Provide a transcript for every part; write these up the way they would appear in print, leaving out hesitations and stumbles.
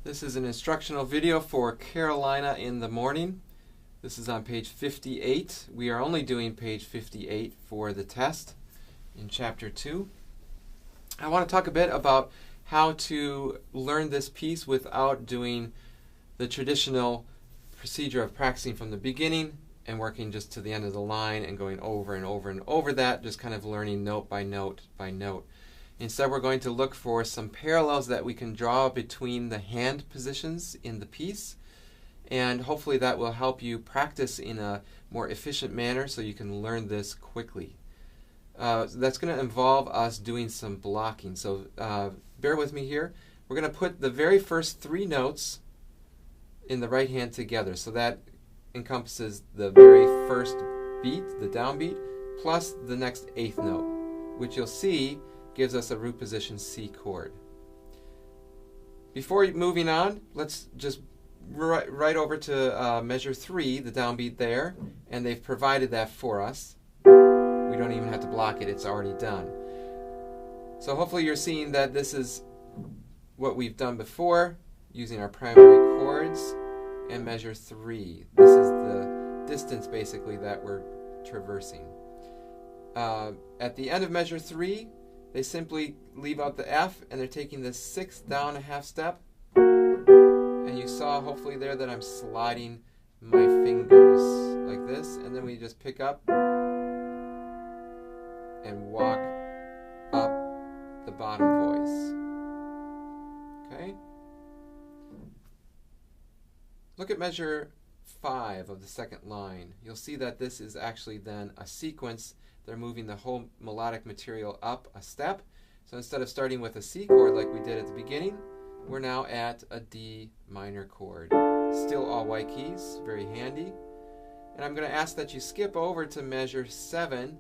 This is an instructional video for Carolina in the morning. This is on page 58. We are only doing page 58 for the test in chapter 2. I want to talk a bit about how to learn this piece without doing the traditional procedure of practicing from the beginning and working just to the end of the line and going over and over and over that, just kind of learning note by note by note. Instead, we're going to look for some parallels that we can draw between the hand positions in the piece, and hopefully that will help you practice in a more efficient manner so you can learn this quickly. That's going to involve us doing some blocking, so bear with me here. We're going to put the very first 3 notes in the right hand together, so that encompasses the very first beat, the downbeat, plus the next 8th note, which you'll see gives us a root position C chord. Before moving on, let's just right over to measure 3, the downbeat there, and they've provided that for us. We don't even have to block it, it's already done. So hopefully you're seeing that this is what we've done before, using our primary chords, and measure 3. This is the distance basically that we're traversing. At the end of measure 3, they simply leave out the F and they're taking the 6th down a half step. And you saw hopefully there that I'm sliding my fingers like this, and then we just pick up and walk up the bottom voice. Okay? Look at measure 5 of the second line. You'll see that this is actually then a sequence. They're moving the whole melodic material up a step. So instead of starting with a C chord like we did at the beginning, we're now at a D minor chord. Still all white keys, very handy. And I'm going to ask that you skip over to measure 7,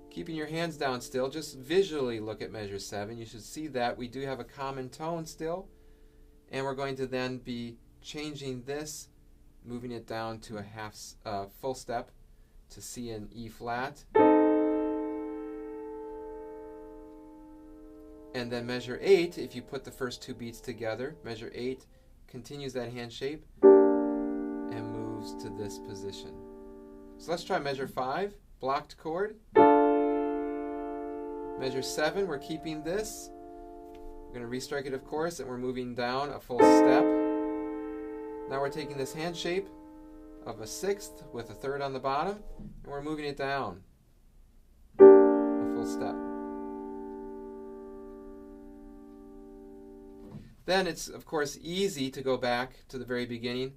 keeping your hands down still. Just visually look at measure 7. You should see that we do have a common tone still. And we're going to then be changing this, moving it down to a full step to C and E flat. And then measure 8, if you put the first 2 beats together, measure 8 continues that hand shape and moves to this position. So let's try measure 5, blocked chord. Measure 7, we're keeping this. We're going to restrike it, of course, and we're moving down a full step. Now we're taking this hand shape of a 6th with a 3rd on the bottom, and we're moving it down a full step. Then it's, of course, easy to go back to the very beginning.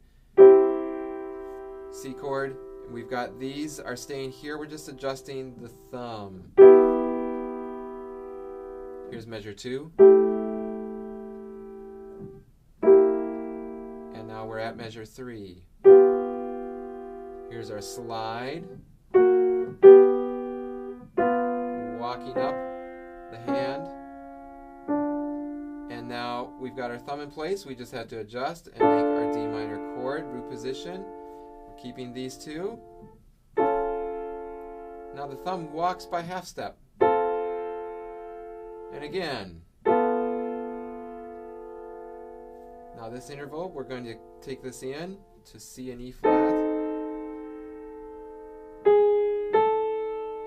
C chord, we've got these are staying here. We're just adjusting the thumb. Here's measure 2. And now we're at measure 3. Here's our slide. Walking up the hand. And now we've got our thumb in place. We just had to adjust and make our D minor chord root position. We're keeping these 2. Now the thumb walks by half step. And again. Now this interval, we're going to take this in to C and E flat.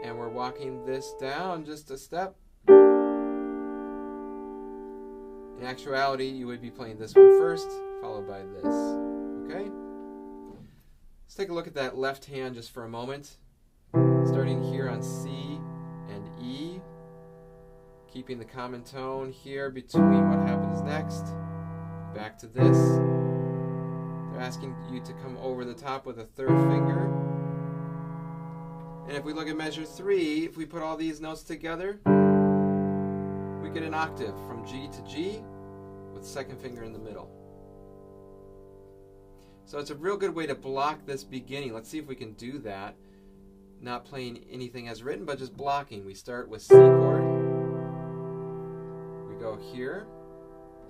And we're walking this down just a step. In actuality, you would be playing this one first, followed by this. Okay? Let's take a look at that left hand just for a moment. Starting here on C and E. Keeping the common tone here between what happens next. Back to this. They're asking you to come over the top with a 3rd finger. And if we look at measure 3, if we put all these notes together, we get an octave from G to G with 2nd finger in the middle. So it's a real good way to block this beginning. Let's see if we can do that. Not playing anything as written, but just blocking. We start with C chord. We go here,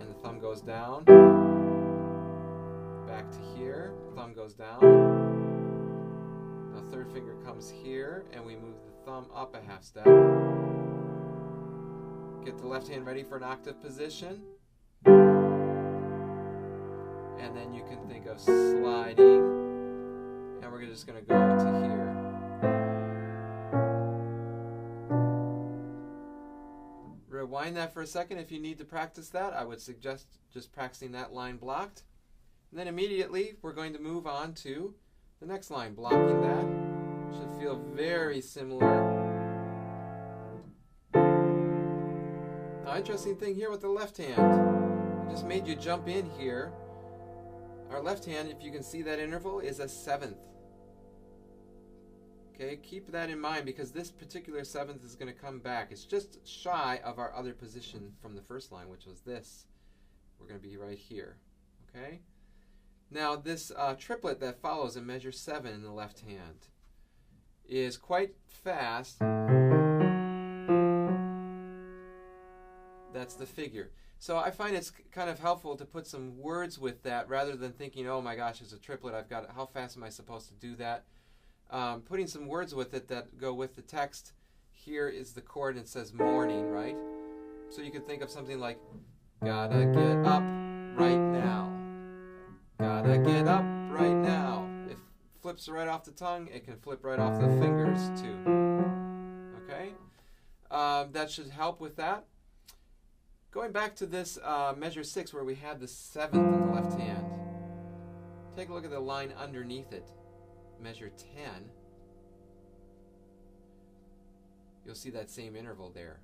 and the thumb goes down. Back to here, thumb goes down. Now 3rd finger comes here, and we move the thumb up a half step. Get the left hand ready for an octave position. and then you can think of sliding, and we're just going to go to here. Rewind that for a second if you need to practice that. I would suggest just practicing that line blocked. And then immediately we're going to move on to the next line, blocking that. Should feel very similar. Now, interesting thing here with the left hand. I just made you jump in here. Our left hand, if you can see that interval, is a seventh. Okay, keep that in mind because this particular seventh is going to come back. It's just shy of our other position from the first line, which was this. We're going to be right here. Okay? Now, this triplet that follows in measure 7 in the left hand is quite fast. That's the figure. So I find it's kind of helpful to put some words with that rather than thinking, oh my gosh, it's a triplet. I've got it. How fast am I supposed to do that? Putting some words with it that go with the text. Here is the chord and it says morning, right? So you could think of something like, gotta get up right now. Gotta get up right now. If it flips right off the tongue, it can flip right off the fingers too. Okay? That should help with that. Going back to this measure 6 where we had the 7th in the left hand. Take a look at the line underneath it. Measure 10. You'll see that same interval there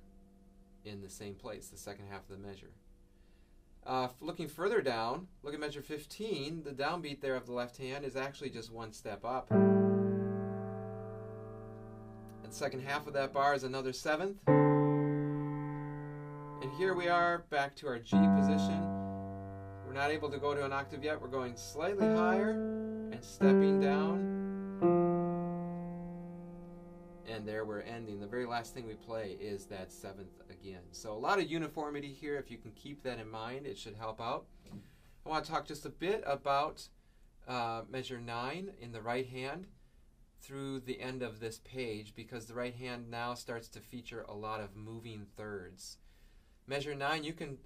in the same place, the second half of the measure. Looking further down, look at measure 15. The downbeat there of the left hand is actually just one step up. And the second half of that bar is another 7th. And here we are back to our G position. We're not able to go to an octave yet. We're going slightly higher and stepping down. And there we're ending. The very last thing we play is that 7th again. So a lot of uniformity here. If you can keep that in mind, it should help out. I want to talk just a bit about measure 9 in the right hand through the end of this page, because the right hand now starts to feature a lot of moving thirds. Measure 9, you can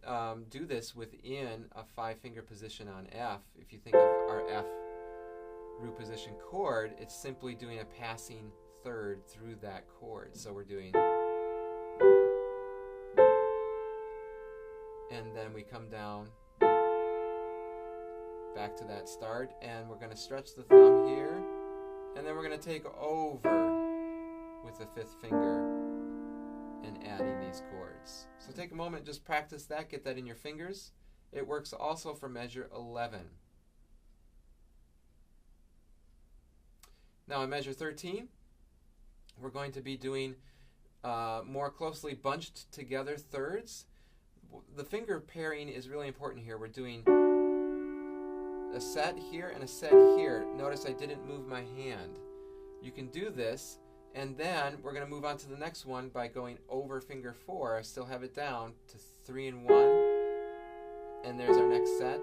do this within a 5-finger position on F. If you think of our F root position chord, it's simply doing a passing third through that chord. So we're doing, and then we come down back to that start, and we're going to stretch the thumb here, and then we're going to take over with the 5th finger and adding these chords. So take a moment, just practice that, get that in your fingers. It works also for measure 11. Now in measure 13, we're going to be doing more closely bunched together thirds. The finger pairing is really important here. We're doing a set here and a set here. Notice I didn't move my hand. You can do this, and then we're going to move on to the next one by going over finger 4. I still have it down to 3 and 1, and there's our next set.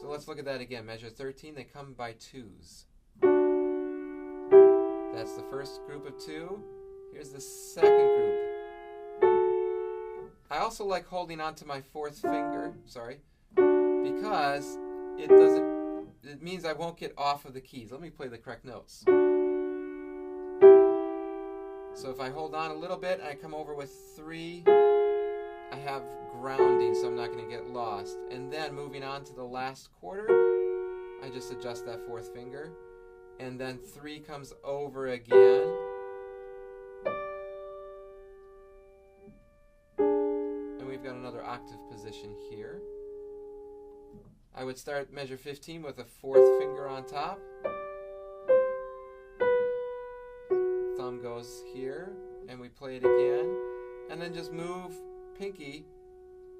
So let's look at that again. Measure 13, they come by 2s. That's the first group of 2. Here's the second group. I also like holding on to my 4th finger, because it means I won't get off of the keys. Let me play the correct notes. So if I hold on a little bit and I come over with 3, I have grounding, so I'm not going to get lost. And then moving on to the last quarter, I just adjust that 4th finger. And then 3 comes over again. And we've got another octave position here. I would start measure 15 with a 4th finger on top. Thumb goes here, and we play it again. And then just move pinky,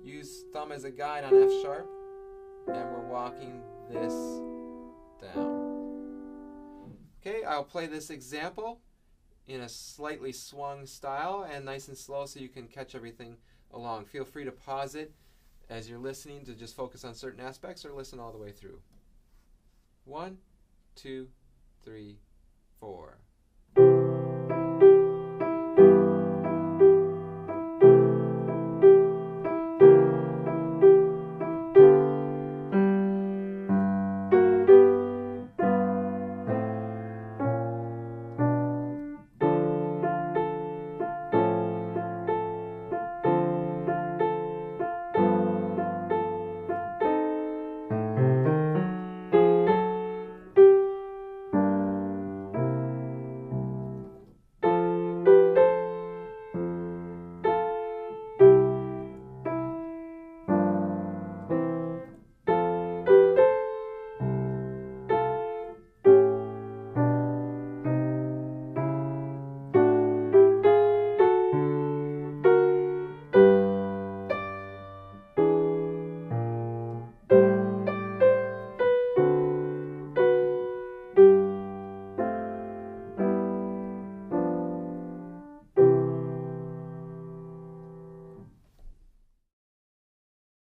use thumb as a guide on F sharp, and we're walking this down. Okay, I'll play this example in a slightly swung style and nice and slow so you can catch everything along. Feel free to pause it as you're listening to just focus on certain aspects, or listen all the way through. 1, 2, 3, 4.